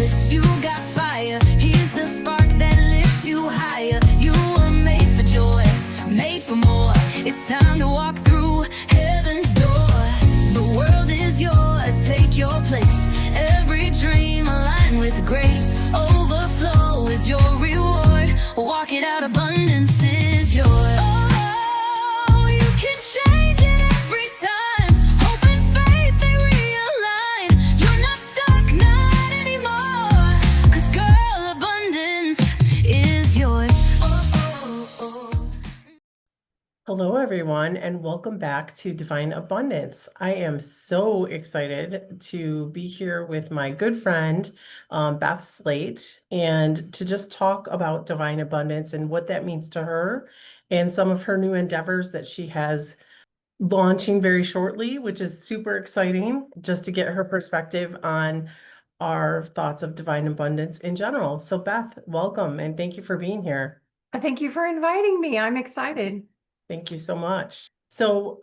fearless, you got fire. He's the spark that lifts you higher. You were made for joy, made for more. It's time to walk through heaven's door. The world is yours, take your place. Every dream aligned with grace. Overflow is your reward. Walk it out, abundance is yours. Oh, you can change it every time. Hope and faith, they realign. You're not stuck, not anymore. 'Cause girl, abundance is yours. Hello, everyone, and welcome back to Divine Abundance. I am so excited to be here with my good friend, Beth Slate, and to just talk about divine abundance and what that means to her and some of her new endeavors that she has launching very shortly, which is super exciting just to get her perspective on our thoughts of divine abundance in general. So, Beth, welcome and thank you for being here. Thank you for inviting me. I'm excited. Thank you so much. So,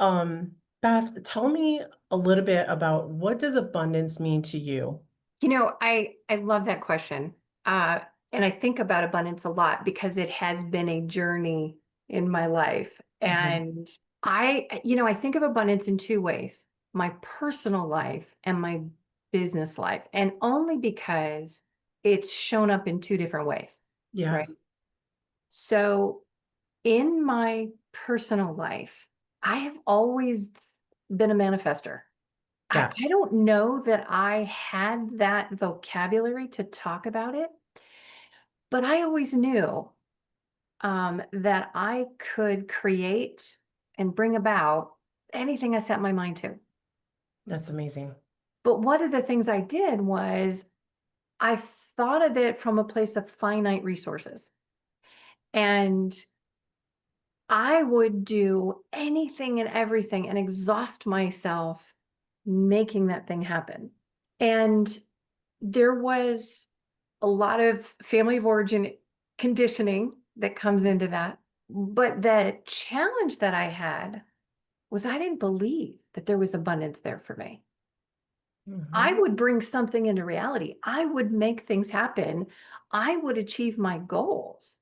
Beth, tell me a little bit about what does abundance mean to you? You know, I love that question. And I think about abundance a lot because it has been a journey in my life. And I think of abundance in two ways, my personal life and my business life, and only because it's shown up in two different ways, Yeah, right? So in my personal life, I have always been a manifester. I yes, don't know that I had that vocabulary to talk about it, but I always knew that I could create and bring about anything I set my mind to. that's amazing. But one of the things I did was I thought of it from a place of finite resources. And I would do anything and everything and exhaust myself making that thing happen. And there was a lot of family of origin conditioning that comes into that. But the challenge that I had was I didn't believe that there was abundance there for me. I Mhm. would bring something into reality. I would make things happen. I would achieve my goals.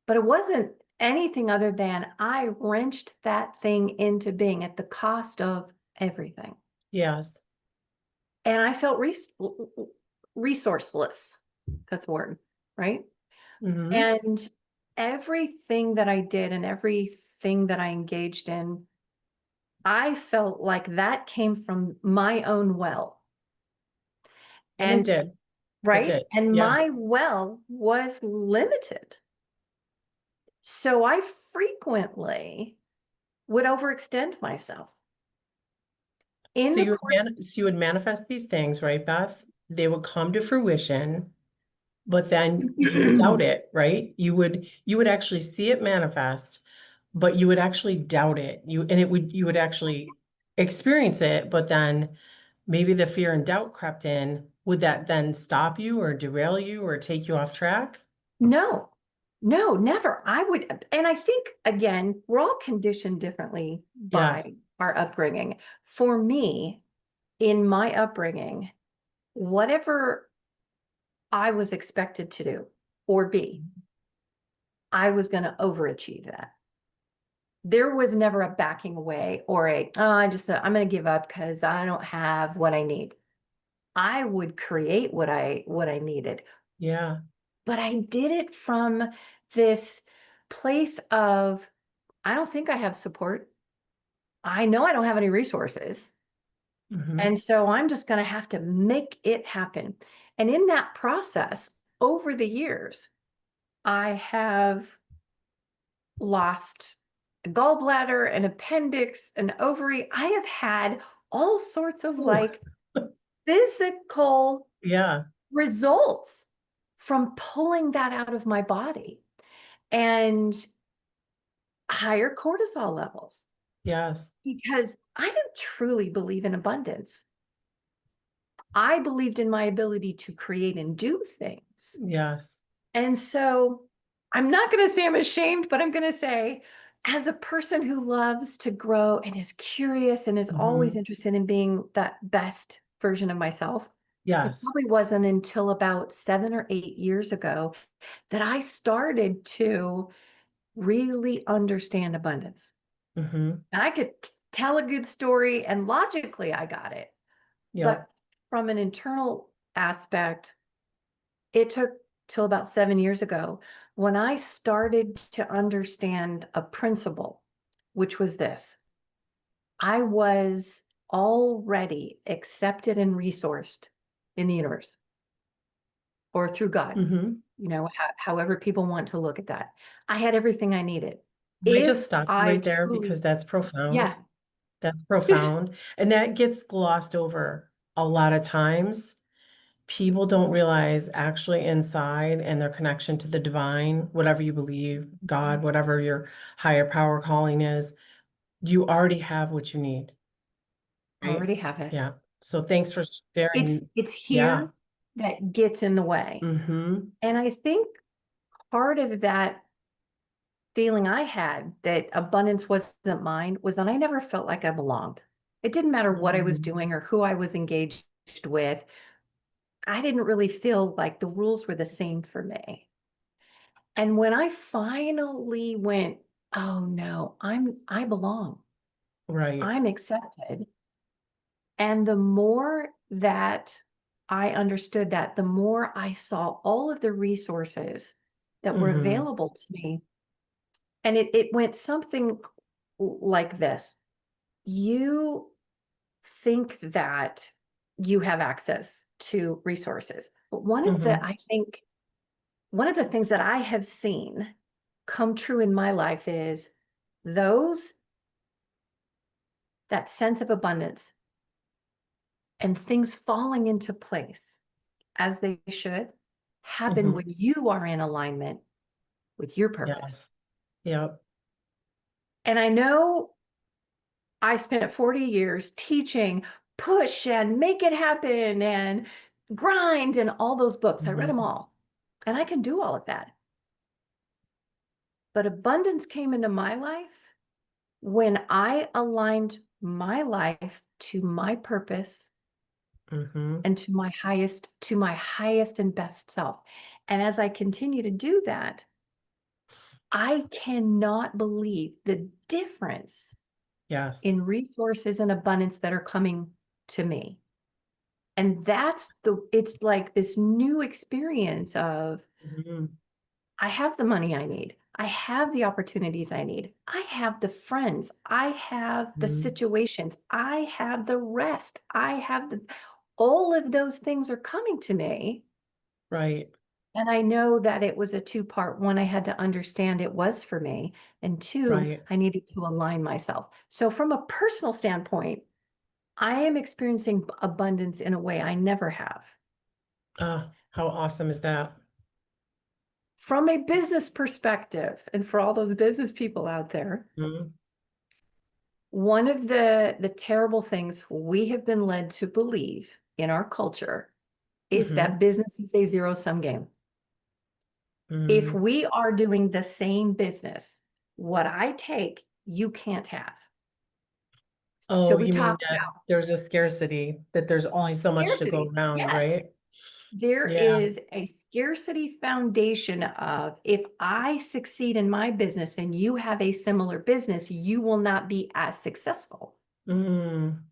But it wasn't anything other than I wrenched that thing into being at the cost of everything. Yes. And I felt resourceless. That's a word, right? Hmm. And everything that I did and everything that I engaged in, I felt like that came from my own well. And it And did. It right. did. And Yeah. my well was limited. So I frequently would overextend myself. In So the you course, you would manifest these things, right, Beth? They would come to fruition, but then you would doubt it, right? You would actually see it manifest, but you would actually doubt it. You would actually experience it, but then maybe the fear and doubt crept in. Would that then stop you or derail you or take you off track? no, no, never. I would, and I think again, we're all conditioned differently Yes. by our upbringing. For me, in my upbringing, whatever I was expected to do or be, I was going to overachieve that. There was never a backing away or I'm going to give up because I don't have what I need. I would create what I needed, Yeah. but I did it from this place of I don't think I have support. I know I don't have any resources. Hmm. And so I'm just going to have to make it happen. And in that process, over the years, I have lost a gallbladder, an appendix, an ovary. I have had all sorts of Ooh, like physical yeah. results from pulling that out of my body and higher cortisol levels Yes. because I didn't truly believe in abundance. I believed in my ability to create and do things. Yes. And so I'm not going to say I'm ashamed, but I'm going to say, as a person who loves to grow and is curious and is always Hmm. interested in being that best version of myself, It Yes. probably wasn't until about 7 or 8 years ago that I started to really understand abundance. Mm-hmm. And I could tell a good story and logically I got it. Yep. But from an internal aspect, it took till about 7 years ago when I started to understand a principle, which was this. I was already accepted and resourced in the universe or through God, Mm-hmm. however people want to look at that. I had everything I needed. I just If stopped you I right there truly, because that's profound. yeah, That's profound. And that gets glossed over a lot of times. People don't realize actually inside and their connection to the divine, whatever you believe, God, whatever your higher power calling is, you already have what you need, I right? already have it. Yeah. So thanks for It's sharing. it's Yeah. here that gets in the way. Mm-hmm. And I think part of that feeling I had that abundance wasn't mine was that I never felt like I belonged. It didn't matter what I was Mm-hmm. doing or who I was engaged with. I didn't really feel like the rules were the same for me. And when I finally went, oh no, I belong. Right. I'm accepted. And the more that I understood that, the more I saw all of the resources that were Mm-hmm. available to me. And it went something like this. You think that you have access to resources. But Mm-hmm. one of the things that I have seen come true in my life is those, that sense of abundance and things falling into place as they should happen Mm-hmm. when you are in alignment with your purpose. Yes. Yep. And I know I spent 40 years teaching, push and make it happen and grind and all those books. I read them Mm-hmm. all. And I can do all of that. But abundance came into my life when I aligned my life to my purpose Mm-hmm. and to my highest and best self. And as I continue to do that, I cannot believe the difference Yes. in resources and abundance that are coming to me. And it's like this new experience of Mm-hmm. I have the money I need. I have the opportunities I need. I have the friends. I have the Mm-hmm. situations. I have the rest. All of those things are coming to me. Right. And I know that it was a two-part. One, I had to understand it was for me. And two, Right. I needed to align myself. So from a personal standpoint, I am experiencing abundance in a way I never have. How awesome is that? From a business perspective, and for all those business people out there, Mm-hmm. one of the terrible things we have been led to believe in our culture is Mm-hmm. that business is a zero-sum game. If Mm-hmm. we are doing the same business, what I take, you can't have. So Oh, we you mean talk that about there's a scarcity, that there's only so much to go scarcity. around, Yes, right? there Yeah. is a scarcity foundation of if I succeed in my business and you have a similar business, you will not be as successful. Mm,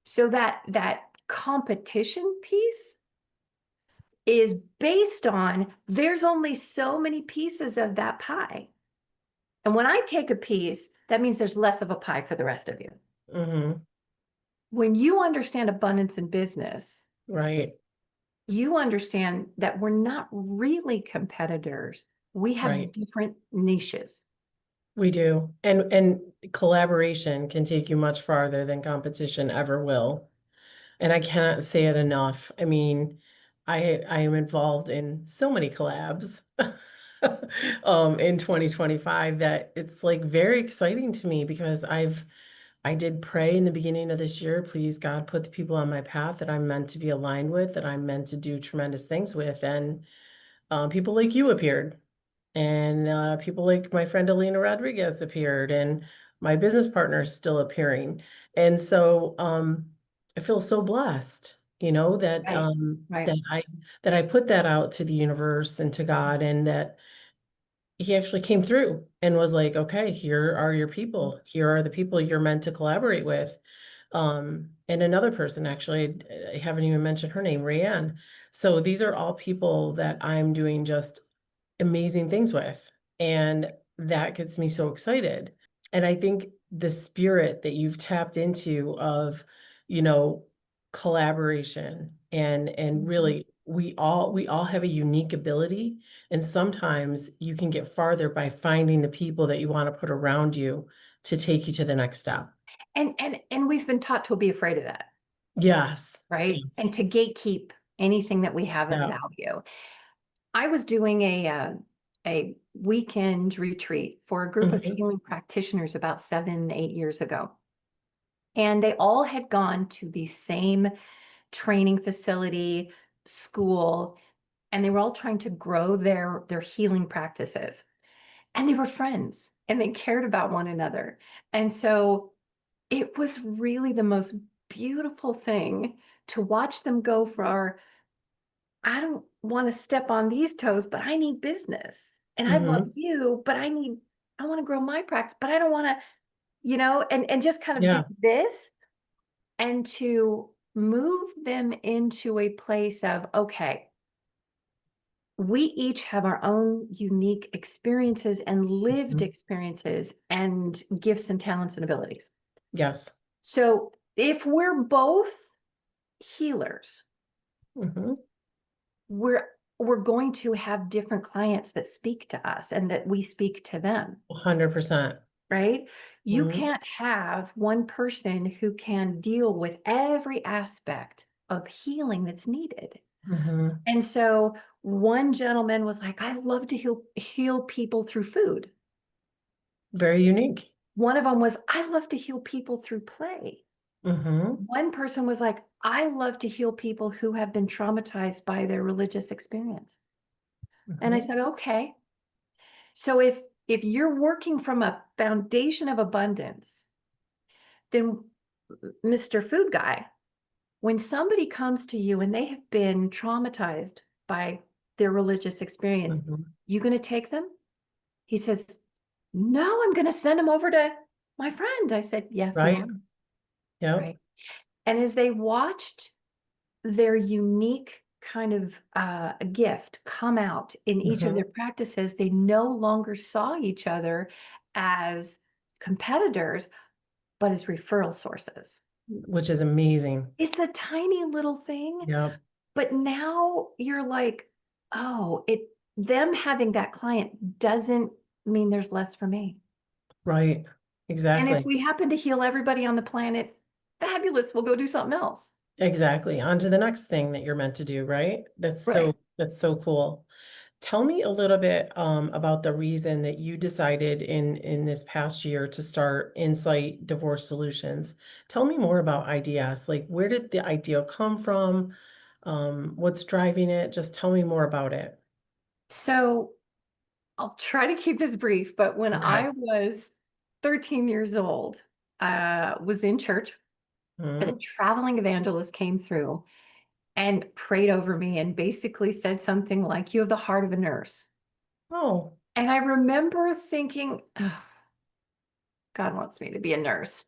So that competition piece is based on there's only so many pieces of that pie. And when I take a piece, that means there's less of a pie for the rest of you. mm-hmm. When you understand abundance in business, Right. you understand that we're not really competitors. We have Right. different niches. We do. And collaboration can take you much farther than competition ever will. And I cannot say it enough. I mean, I am involved in so many collabs in 2025 that it's like very exciting to me because I did pray in the beginning of this year, please God, put the people on my path that I'm meant to be aligned with, that I'm meant to do tremendous things with. And people like you appeared. And people like my friend Alina Rodriguez appeared, and my business partner is still appearing. And so I feel so blessed, that Right. Right. that I put that out to the universe and to God, and that he actually came through and was like, okay, here are your people. Here are the people you're meant to collaborate with. And another person, actually, I haven't even mentioned her name, Rayanne. So these are all people that I'm doing just amazing things with. And that gets me so excited. And I think the spirit that you've tapped into of, you know, collaboration and really we all have a unique ability. And sometimes you can get farther by finding the people that you want to put around you to take you to the next step. And we've been taught to be afraid of that, Yes. right? Yes. And to gatekeep anything that we have of Yeah. value. I was doing a weekend retreat for a group of Mhm. healing practitioners about 7, 8 years ago. And they all had gone to the same training facility, school, and they were all trying to grow their healing practices. And they were friends and they cared about one another. And so it was really the most beautiful thing to watch them go for, I don't want to step on these toes, but I need business. And I love Mhm. you, but I want to grow my practice, but I don't want to, and just kind of do Yeah. this and to move them into a place of, okay, we each have our own unique experiences and lived Mhm. experiences and gifts and talents and abilities. Yes. So if we're both healers, Mhm. we're we're going to have different clients that speak to us and that we speak to them, 100%. right? You Mhm. can't have one person who can deal with every aspect of healing that's needed. Mhm. And so one gentleman was like, I love to heal people through food. Very unique. One of them was, I love to heal people through play. Mhm. One person was like, I love to heal people who have been traumatized by their religious experience. And I Mhm. said, okay. So if you're working from a foundation of abundance, then Mr. Food Guy, when somebody comes to you and they have been traumatized by their religious experience, Mhm. you going to take them? He says, no, I'm going to send them over to my friend. I said, yes, you Right? are. Yep. Right. And as they watched their unique kind of gift come out in each of Mhm. their practices, they no longer saw each other as competitors, but as referral sources. Which is amazing. It's a tiny little thing, Yep. but now you're like, oh, them having that client doesn't mean there's less for me. Right. And if Exactly. we happen to heal everybody on the planet, fabulous, we'll go do something else. Exactly. On to the next thing that you're meant to do, right? Right. That's so cool. Tell me a little bit about the reason that you decided in this past year to start Insight Divorce Solutions. Tell me more about IDS. Like, where did the idea come from? What's driving it? Just tell me more about it. So I'll try to keep this brief, but when Okay. I was 13 years old, was in church, and a Mhm. traveling evangelist came through and prayed over me and basically said something like, you have the heart of a nurse. Oh. And I remember thinking, "Ugh, God wants me to be a nurse.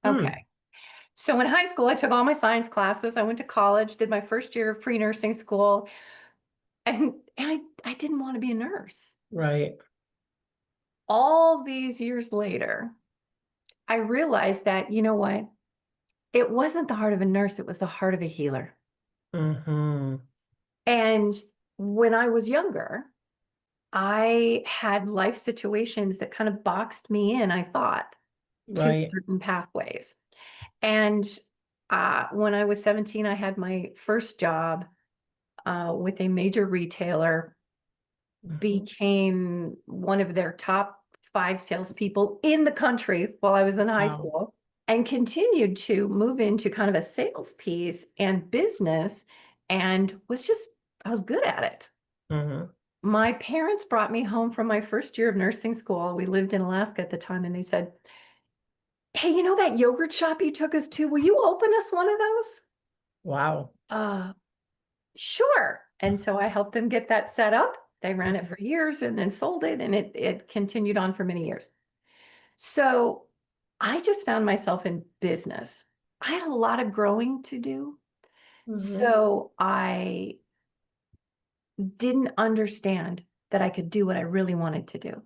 Hmm. Okay. So in high school, I took all my science classes. I went to college, did my first year of pre-nursing school, and I didn't want to be a nurse. Right. All these years later, I realized that, you know what? It wasn't the heart of a nurse, it was the heart of a healer. Mm-hmm. And when I was younger, I had life situations that kind of boxed me in, I thought, to Right. certain pathways. And when I was 17, I had my first job with a major retailer, Mhm. became one of their top 5 salespeople in the country while I was in high Wow. school, and continued to move into kind of a sales piece and business, and I was good at it. Mhm. My parents brought me home from my first year of nursing school. We lived in Alaska at the time, and they said, hey, you know that yogurt shop you took us to? Will you open us one of those? Wow. Sure. And so I helped them get that set up. They ran it for years and then sold it, and it continued on for many years. So I just found myself in business. I had a lot of growing to do. Mm-hmm. So I didn't understand that I could do what I really wanted to do.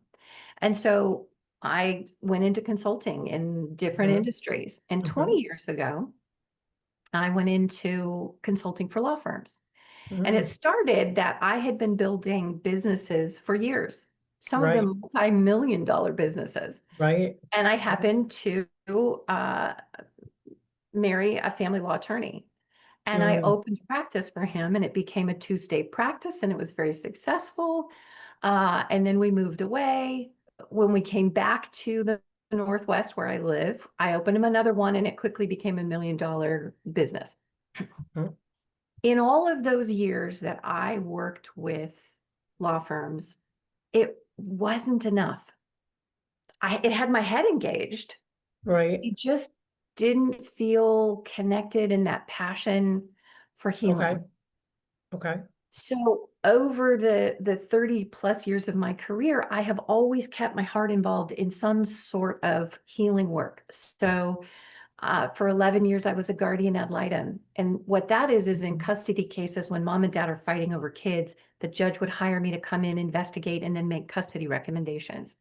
And so I went into consulting in different Mm-hmm. industries. And Mm-hmm. 20 years ago, I went into consulting for law firms. And it Mm-hmm. started that I had been building businesses for years, some of Right. them multi-million dollar businesses. Right. And I happened to uh, marry a family law attorney. And I Mm, opened a practice for him, and it became a two-state practice, and it was very successful. And then we moved away. When we came back to the Northwest where I live, I opened him another one, and it quickly became $1 million business. mhm. In all of those years that I worked with law firms, it wasn't enough. It had my head engaged. Right. It just didn't feel connected in that passion for Okay. healing. Okay. So over the 30 plus years of my career, I have always kept my heart involved in some sort of healing work. So for 11 years, I was a guardian ad litem. And what that is in custody cases, when mom and dad are fighting over kids, the judge would hire me to come in, investigate, and then make custody recommendations.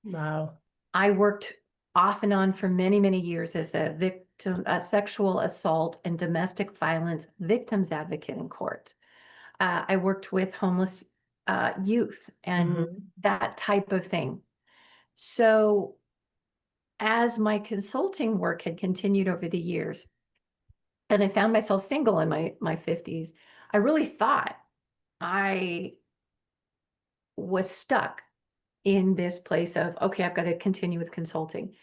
Wow. I worked off and on for many, many years as a victim, a sexual assault and domestic violence victims advocate in court. I worked with homeless youth and Mm-hmm. that type of thing. So as my consulting work had continued over the years, and I found myself single in my 50s, I really thought I was stuck in this place of, okay, I've got to continue with consulting.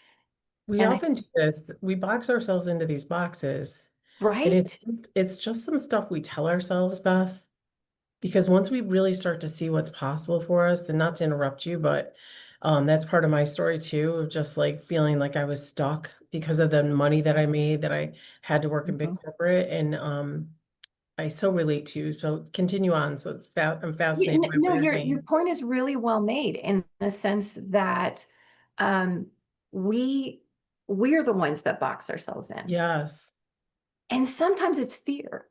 We And I, often do this. We box ourselves into these boxes. And right? it's just some stuff we tell ourselves, Beth, because once we really start to see what's possible for us, and not to interrupt you, but that's part of my story too, of just like feeling like I was stuck because of the money that I made, that I had to work in big Mhm. corporate. And I so relate to you. So continue on. So I'm Yeah, fascinated by what no, you're your saying. point is really well made in the sense that um, we we're the ones that box ourselves in. Yes. And sometimes it's fear.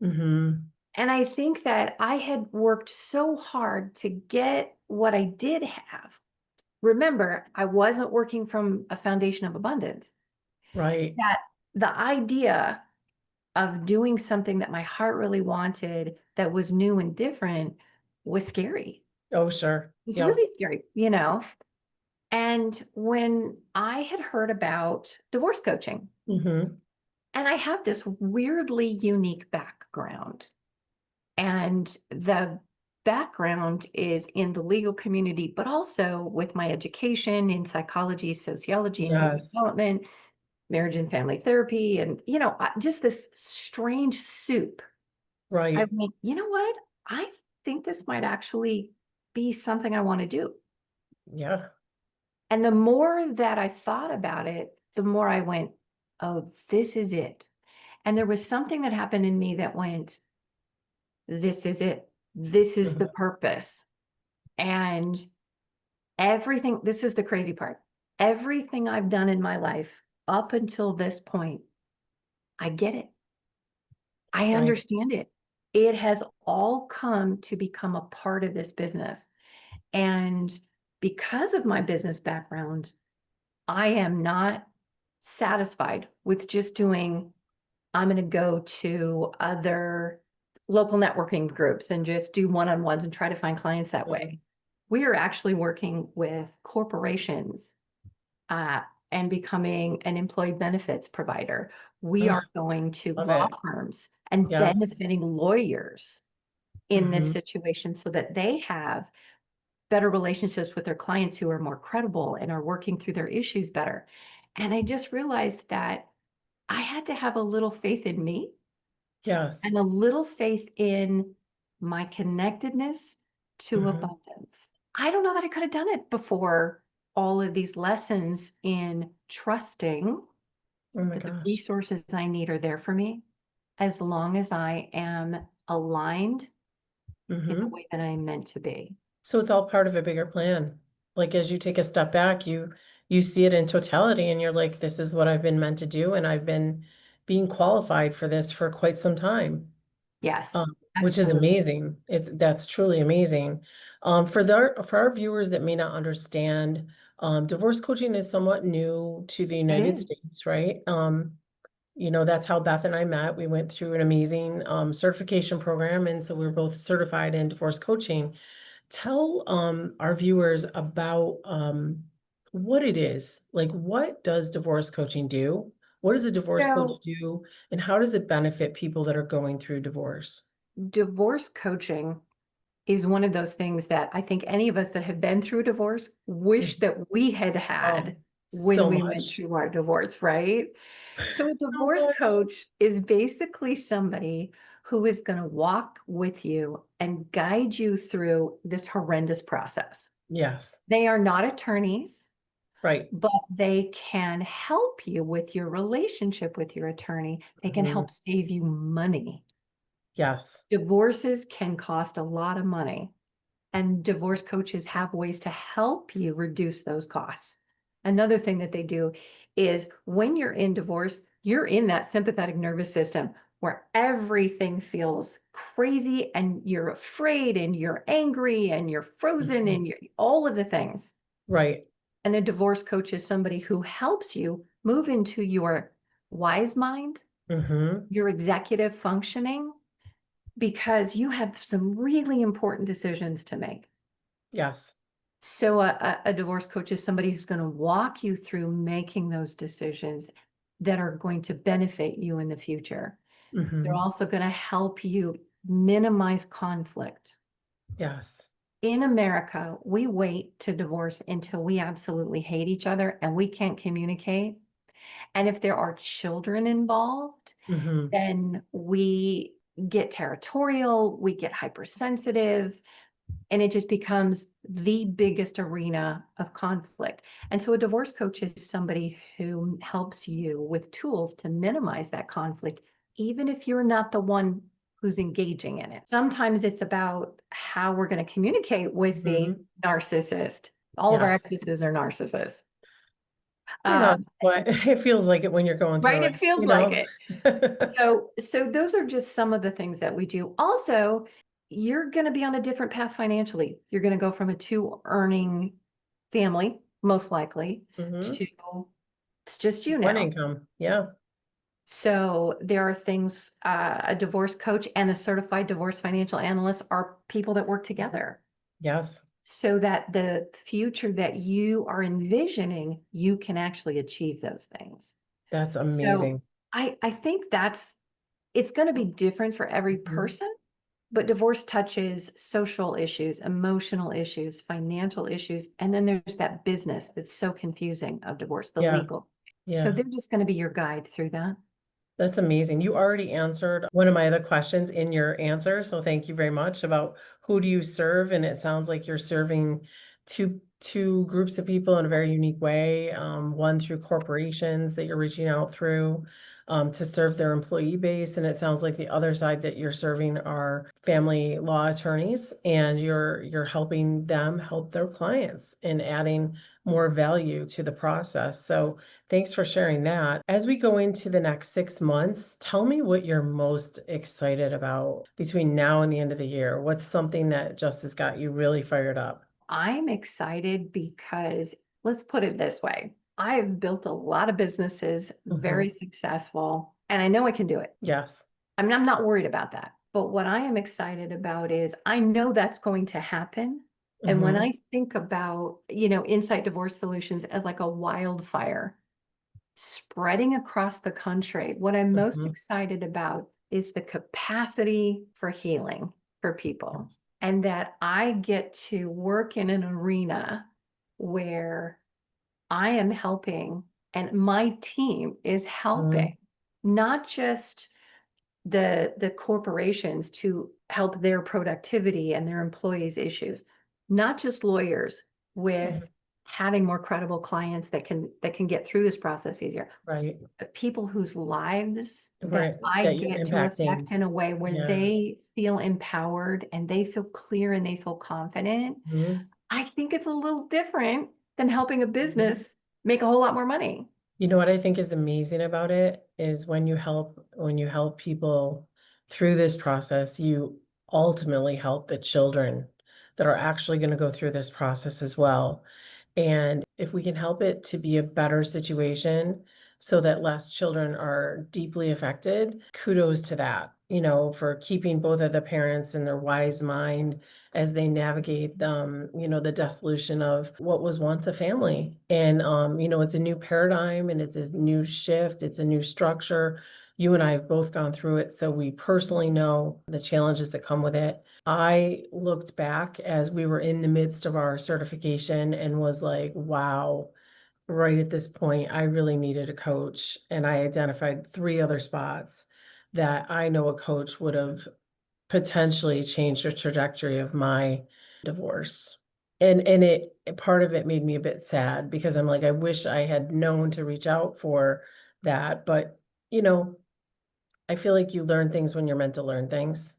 Mm-hmm. And I think that I had worked so hard to get what I did have. Remember, I wasn't working from a foundation of abundance. Right. That the idea of doing something that my heart really wanted that was new and different was scary. Oh, sure. It was Yep. really scary, you know? And when I had heard about divorce coaching, Mm-hmm. and I have this weirdly unique background, and the background is in the legal community, but also with my education in psychology, sociology, and human Yes. development, marriage and family therapy, and, just this strange soup. I Right. went, you know what? I think this might actually be something I want to do. Yeah. And the more that I thought about it, the more I went, oh, this is it. And there was something that happened in me that went, this is it. This is Mhm. the purpose. And everything, this is the crazy part. Everything I've done in my life up until this point, I get it. I Right. understand it. It has all come to become a part of this business. And because of my business background, I am not satisfied with just doing, I'm going to go to other local networking groups and just do one-on-ones and try to find clients that Mhm. way. We are actually working with corporations uh, and becoming an employee benefits provider. We Ugh, are going to love law it. firms and Yes. benefiting lawyers in this Mm-hmm. situation so that they have better relationships with their clients who are more credible and are working through their issues better. And I just realized that I had to have a little faith in me Yes. and a little faith in my connectedness to Mm-hmm. abundance. I don't know that I could have done it before all of these lessons in trusting Oh my that the gosh. resources I need are there for me. as long as I am aligned in the Mm-hmm. way that I'm meant to be. So it's all part of a bigger plan. Like as you take a step back, you see it in totality and you're like, this is what I've been meant to do, and I've been being qualified for this for quite some time. Yes, Which is absolutely. amazing. That's truly amazing. For our viewers that may not understand, divorce coaching is somewhat new to the It United is. States, right? That's how Beth and I met. We went through an amazing certification program, and so we're both certified in divorce coaching. Tell our viewers about what it is. Like, what does divorce coaching do? What does a divorce coach So do, and how does it benefit people that are going through divorce? divorce coaching is one of those things that I think any of us that have been through a divorce wish Mhm. that we had Oh, had when so we went much. through our divorce, right? So a So divorce much. coach is basically somebody who is going to walk with you and guide you through this horrendous process. Yes, They are not attorneys, right. but they can help you with your relationship with your attorney. They can Mhm. help save you money. Yes. Divorces can cost a lot of money, and divorce coaches have ways to help you reduce those costs. Another thing that they do is when you're in divorce, you're in that sympathetic nervous system where everything feels crazy and you're afraid and you're angry and you're frozen Mhm. and you're all of the things. Right. And a divorce coach is somebody who helps you move into your wise mind, Hmm. your executive functioning, because you have some really important decisions to make. Yes. So a divorce coach is somebody who's going to walk you through making those decisions that are going to benefit you in the future. They're Hmm. also going to help you minimize conflict. Yes. In America, we wait to divorce until we absolutely hate each other and we can't communicate. And if there are children involved, Hmm. then we get territorial, we get hypersensitive, and it just becomes the biggest arena of conflict. And so a divorce coach is somebody who helps you with tools to minimize that conflict, even if you're not the one who's engaging in it. Sometimes it's about how we're going to communicate with the Hmm. narcissist. All of our Yes. exes are narcissists. They're not, Um, but it feels like it when you're going right? through It it, feels you like know? it. So those are just some of the things that we do. Also, you're going to be on a different path financially. You're going to go from a two earning family, most likely, Hmm. to it's just you One now. income. Yeah. So there are things, a divorce coach and a certified divorce financial analyst are people that work together Yes. so that the future that you are envisioning, you can actually achieve those things. That's So amazing. I think it's going to be different for every Mhm. person, but divorce touches social issues, emotional issues, financial issues, and then there's that business that's so confusing of divorce, the Yeah. legal. So Yeah. they're just going to be your guide through that. That's amazing. You already answered one of my other questions in your answer, so thank you very much about who do you serve, and it sounds like you're serving two groups of people in a very unique way. One through corporations that you're reaching out through to serve their employee base, and it sounds like the other side that you're serving are family law attorneys, and you're helping them help their clients and adding more value to the process. So thanks for sharing that. As we go into the next 6 months, tell me what you're most excited about between now and the end of the year. What's something that just has got you really fired up? I'm excited because let's put it this way. I've built a lot of businesses, very Mhm. successful, and I know I can do it. Yes. I'm not worried about that. But what I am excited about is I know that's going to happen. And when Hmm. I think about, Insight Divorce Solutions as like a wildfire spreading across the country, what I'm most Hmm. excited about is the capacity for healing for people. Yes. And that I get to work in an arena where I am helping and my team is Mhm. helping, not just the corporations to help their productivity and their employees' issues, not just lawyers with Mhm. having more credible clients that can get through this process easier. Right. But people whose lives Right. that I That you're get to impacting. affect in a way where Yeah. they feel empowered and they feel clear and they feel confident, Mhm. I think it's a little different than helping a Mm-hmm. business make a whole lot more money. You know what I think is amazing about it is when you help people through this process, you ultimately help the children that are actually going to go through this process as well. And if we can help it to be a better situation so that less children are deeply affected, kudos to that, for keeping both of the parents in their wise mind as they navigate, the dissolution of what was once a family. And, it's a new paradigm and it's a new shift, it's a new structure. You and I have both gone through it, so we personally know the challenges that come with it. I looked back as we were in the midst of our certification and was like, wow, right at this point, I really needed a coach. And I identified 3 other spots that I know a coach would have potentially changed the trajectory of my divorce. And part of it made me a bit sad because I'm like, I wish I had known to reach out for that. But, you know, I feel like you learn things when you're meant to learn things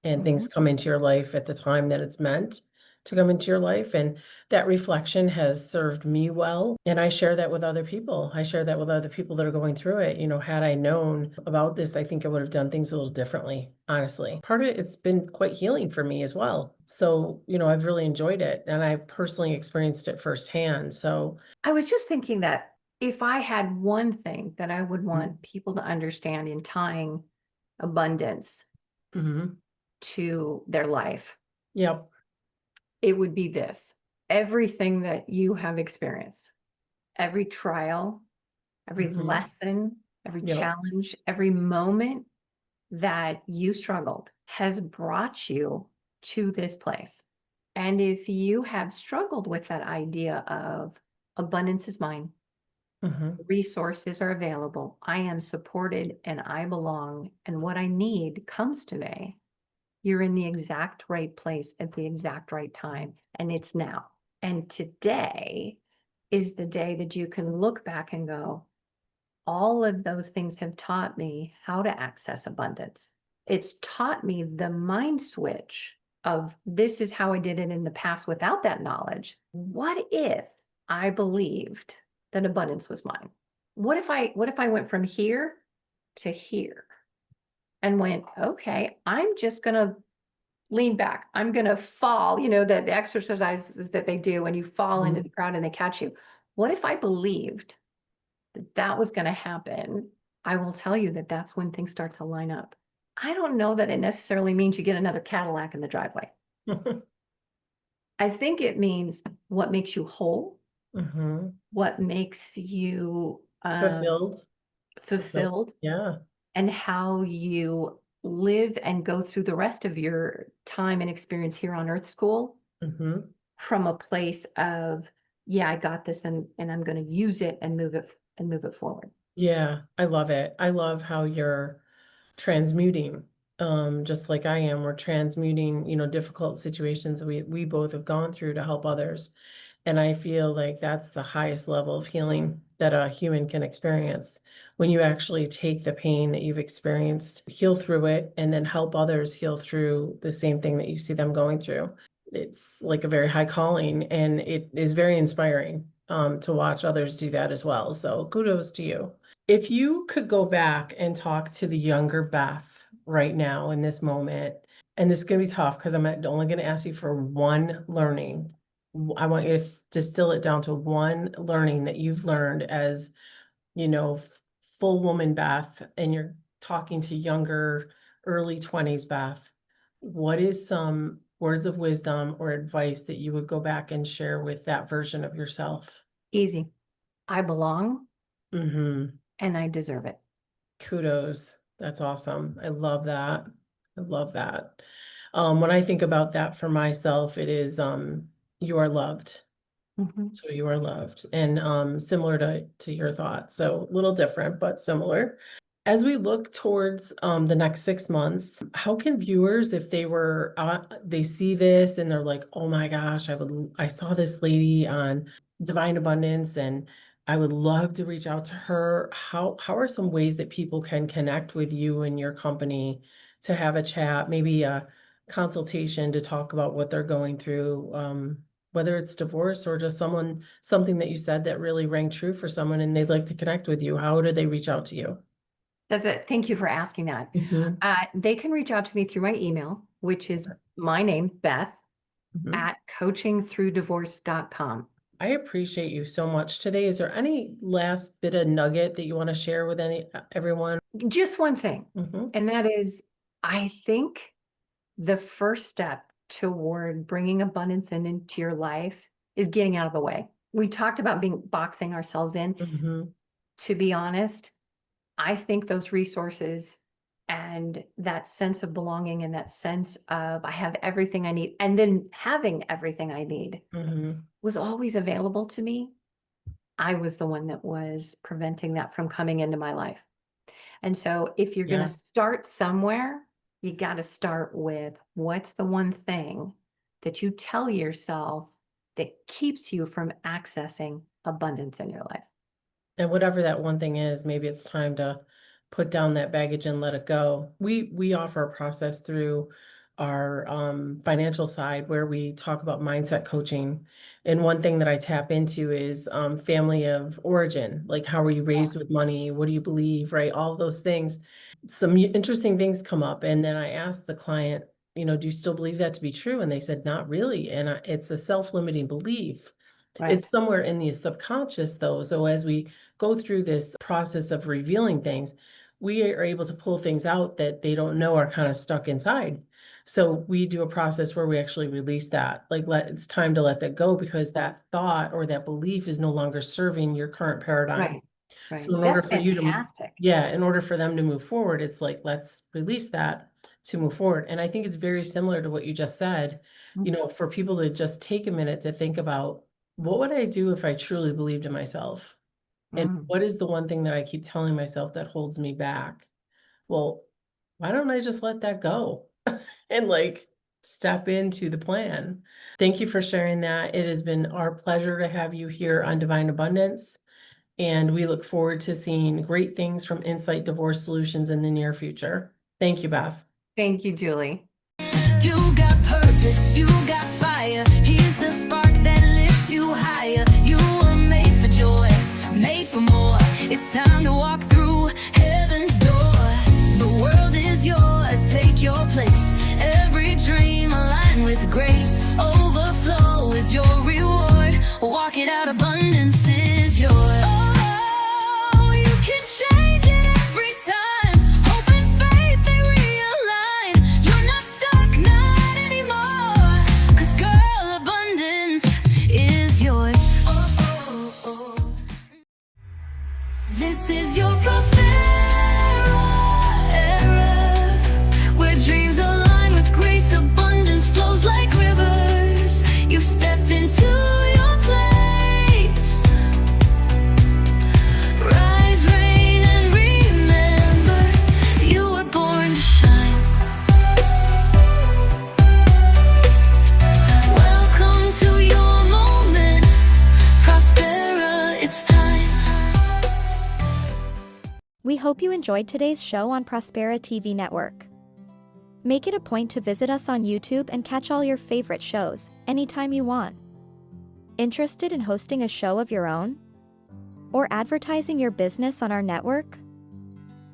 and things come into your life at the time that it's meant to come into your life. And that reflection has served me well. And I share that with other people. I share that with other people that are going through it. Had I known about this, I think I would have done things a little differently, honestly. Part of it, it's been quite healing for me as well. So, I've really enjoyed it and I've personally experienced it firsthand. So, I was just thinking that if I had one thing that I would want Mhm. people to understand in tying abundance Mhm. to their life, Yep. it would be this. Everything that you have experienced, every trial, every Mhm. lesson, every Yep. challenge, every moment that you struggled has brought you to this place. And if you have struggled with that idea of abundance is mine, Mhm. resources are available, I am supported and I belong, and what I need comes to me, you're in the exact right place at the exact right time, and it's now. And today is the day that you can look back and go, all of those things have taught me how to access abundance. It's taught me the mind switch of this is how I did it in the past without that knowledge. What if I believed that abundance was mine? What if I went from here to here and went, okay, I'm just gonna lean back. I'm gonna fall, the exercises that they do when you fall into Mhm. the crowd and they catch you. What if I believed that was going to happen? I will tell you that that's when things start to line up. I don't know that it necessarily means you get another Cadillac in the driveway. I think it means what makes you whole, Mhm. what makes you Fulfilled. Fulfilled. fulfilled, Yeah. and how you live and go through the rest of your time and experience here on Earth School Mhm. from a place of, yeah, I got this and I'm going to use it and move it forward. Yeah, I love it. I love how you're transmuting, just like I am. We're transmuting, difficult situations we both have gone through to help others. And I feel like that's the highest level of healing that a human can experience when you actually take the pain that you've experienced, heal through it, and then help others heal through the same thing that you see them going through. It's like a very high calling and it is very inspiring, to watch others do that as well. So kudos to you. If you could go back and talk to the younger Beth right now in this moment, and this is going to be tough because I'm only going to ask you for one learning. I want you to distill it down to one learning that you've learned as, full woman Beth, and you're talking to younger, early 20s Beth. What is some words of wisdom or advice that you would go back and share with that version of yourself? Easy. I belong Mm-hmm. and I deserve it. Kudos. That's awesome. I love that. I love that. When I think about that for myself, it is, you are loved. Mhm. So you are loved and, similar to your thoughts. So a little different, but similar. As we look towards, the next 6 months, how can viewers, if they see this and they're like, oh my gosh, I saw this lady on Divine Abundance, and I would love to reach out to her. How are some ways that people can connect with you and your company to have a chat, maybe a consultation to talk about what they're going through, whether it's divorce or just something that you said that really rang true for someone and they'd like to connect with you? How do they reach out to you? That's it. Thank you for asking that. Mhm, They can reach out to me through my email, which is my name, Beth, mhm. at coachingthroughdivorce.com. I appreciate you so much today. Is there any last bit of nugget that you want to share with everyone? Just one thing, Mhm, and that is, I think the first step toward bringing abundance into your life is getting out of the way. We talked about boxing ourselves in. mhm, To be honest, I think those resources and that sense of belonging and that sense of I have everything I need, and then having everything I need mhm. was always available to me. I was the one that was preventing that from coming into my life. And so if you're going to Yeah. start somewhere, you got to start with what's the one thing that you tell yourself that keeps you from accessing abundance in your life. And whatever that one thing is, maybe it's time to put down that baggage and let it go. We offer a process through our financial side where we talk about mindset coaching. And one thing that I tap into is family of origin, like how were you raised with money? What do you believe, right? All those things. Some interesting things come up. And then I asked the client, do you still believe that to be true? And they said, not really. And it's a self-limiting belief. Right. It's somewhere in the subconscious, though. So as we go through this process of revealing things, we are able to pull things out that they don't know are kind of stuck inside. So we do a process where we actually release that, like it's time to let that go because that thought or that belief is no longer serving your current paradigm. Right. Right. So in order That's for you to, fantastic. yeah, in order for them to move forward, it's like, let's release that to move forward. And I think it's very similar to what you just said, for people to just take a minute to think about what would I do if I truly believed in myself? And Mm. what is the one thing that I keep telling myself that holds me back? Well, why don't I just let that go and like step into the plan? Thank you for sharing that. It has been our pleasure to have you here on Divine Abundance. And we look forward to seeing great things from Insight Divorce Solutions in the near future. Thank you, Beth. Thank you, Julie. You got purpose, you got fire. He's the spark that lifts you higher. You were made for joy, made for more. It's time to walk through heaven's door. The world is yours, take your place. Every dream aligned with grace. Overflow is your reward. Walk it out, abundance is yours. Oh, you can change it every time. Hope and faith, they realign. You're not stuck, not anymore. 'Cause girl, abundance is yours. This is your Prospera era, where dreams align with grace. Abundance flows like rivers. You've stepped into your place. Rise, reign, and remember, you were born to shine. Welcome to your moment, Prospera, it's time. We hope you enjoyed today's show on Prospera TV Network. Make it a point to visit us on YouTube and catch all your favorite shows anytime you want. Interested in hosting a show of your own? Or advertising your business on our network?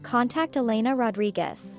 Contact Elena Rodriguez.